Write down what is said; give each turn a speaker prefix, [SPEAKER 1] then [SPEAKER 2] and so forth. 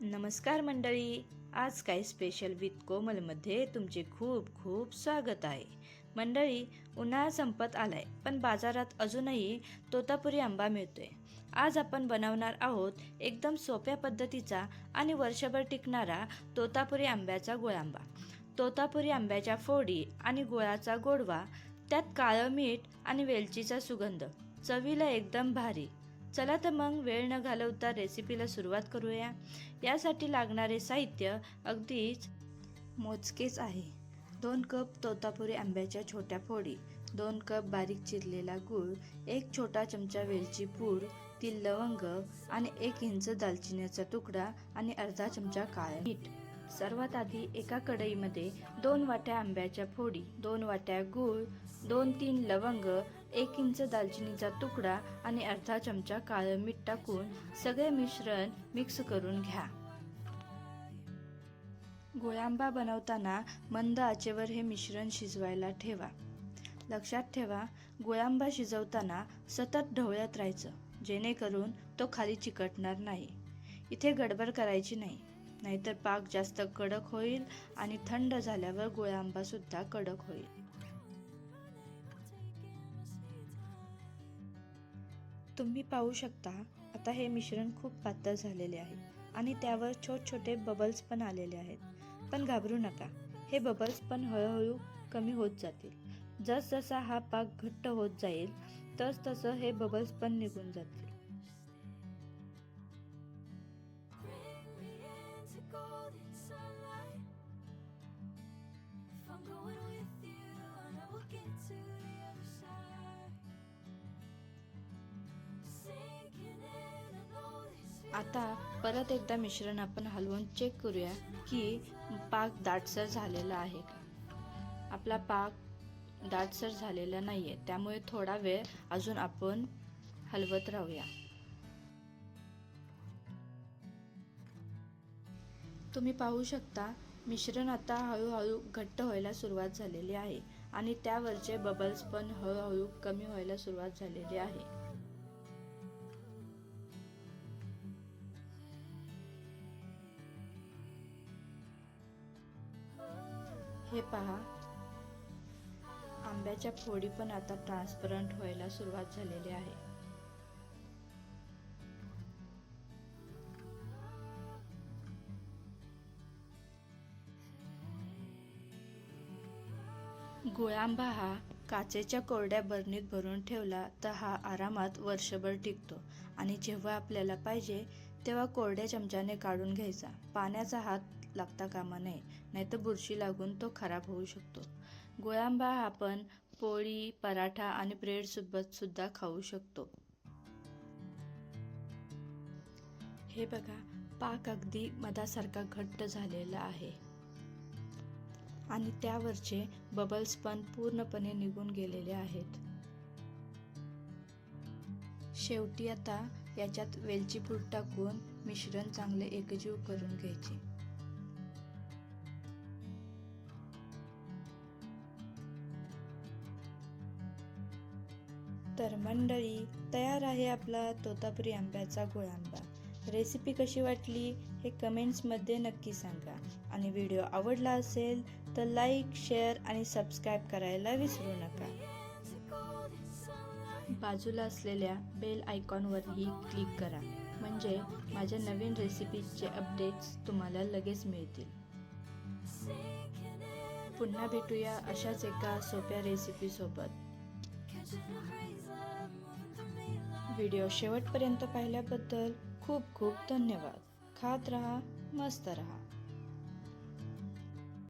[SPEAKER 1] नमस्कार मंडळी, आज काय स्पेशल विथ कोमलमध्ये तुमचे खूप खूप स्वागत आहे. मंडळी, उन्हाळा संपत आलाय, पण बाजारात अजूनही तोतापुरी आंबा मिळतोय. आज आपण बनवणार आहोत एकदम सोप्या पद्धतीचा आणि वर्षभर टिकणारा तोतापुरी आंब्याचा गुळांबा. तोतापुरी आंब्याच्या फोडी आणि गुळाचा गोडवा, त्यात काळं मीठ आणि वेलचीचा सुगंध, चवीला एकदम भारी. चला तर मग वेळ न घालवता रेसिपीला सुरुवात करूया. यासाठी लागणारे साहित्य अगदीच मोजकेच आहे. 2 कप तोतापुरी आंब्याच्या छोट्या फोडी, 2 कप बारीक चिरलेला गूळ, 1 छोटा चमचा वेलची पूड, 3 लवंग आणि 1 इंच दालचिनीचा तुकडा आणि अर्धा चमचा काळे मीठ. सर्वात आधी एका कढईमध्ये 2 वाट्या आंब्याच्या फोडी, 2 वाट्या गूळ, 2-3 लवंग, 1 इंच दालचिनीचा तुकडा आणि अर्धा चमचा काळं मीठ टाकून सगळे मिश्रण मिक्स करून घ्या. गुळांबा बनवताना मंद आचेवर हे मिश्रण शिजवायला ठेवा. लक्षात ठेवा, गुळांबा शिजवताना सतत ढवळत राहायचं, जेणेकरून तो खाली चिकटणार नाही. इथे गडबड करायची नाही, नाहीतर पाक जास्त कडक होईल आणि थंड झाल्यावर गुळांबा सुद्धा कडक होईल. तुम्ही पाहू शकता, आता हे मिश्रण खूप पातळ झालेले आहे आणि त्यावर छोटे छोटे बबल्स पण आलेले आहेत. पण घाबरू नका, हे बबल्स पण हळूहळू कमी होत जातील. जसजसा हा पाक घट्ट होत जाईल तसं हे बबल्स पण निघून जातील. आता परत एकदा मिश्रण आपण हलवून चेक करूया की पाक दाटसर झालेला आहे का. आपला पाक दाटसर झालेला नाहीये, त्यामुळे थोडा वेळ अजून आपण हलवत राहूया. तुम्ही पाहू शकता, मिश्रण आता हळूहळू घट्ट व्हायला सुरुवात झालेली आहे आणि त्यावरचे बबल्स पण हळूहळू कमी व्हायला सुरुवात झालेली आहे. हे पहा, आंब्याच्या फोडी पण आता ट्रान्सपरंट व्हायला सुरुवात झालेली आहे. गुळांबा हा काचेच्या कोरड्या बरणीत भरून ठेवला तर हा आरामात वर्षभर टिकतो आणि जेव्हा आपल्याला पाहिजे तेव्हा कोरड्या चमच्याने काढून घ्यायचा. पाण्याचा हात लागता कामा नये, नाहीतर बुरशी लागून तो खराब होऊ शकतो. गुळांबा आपण पोळी, पराठा आणि ब्रेड सोबत सुद्धा खाऊ शकतो. हे बघा, पाक अगदी मधासारखा घट्ट झालेला आहे आणि त्यावरचे बबल्स पण पूर्णपणे निघून गेलेले आहेत. शेवटी आता याच्यात वेलची पूड टाकून मिश्रण चांगले एकजीव करून घ्यायचे. तर मंडळी, तयार आहे आपला तोतापुरी आंब्याचा गुळांबा. रेसिपी कशी वाटली हे कमेंट्समध्ये नक्की सांगा आणि व्हिडिओ आवडला असेल तर लाईक, शेअर आणि सबस्क्राईब करायला विसरू नका. बाजूला असलेल्या बेल आयकॉनवरही क्लिक करा, म्हणजे माझ्या नवीन रेसिपीजचे अपडेट्स तुम्हाला लगेच मिळतील. पुन्हा भेटूया अशाच एका सोप्या रेसिपीसोबत. व्हिडिओ शेवटपर्यंत पाहिल्याबद्दल खूप खूप धन्यवाद. खात रहा, मस्त रहा.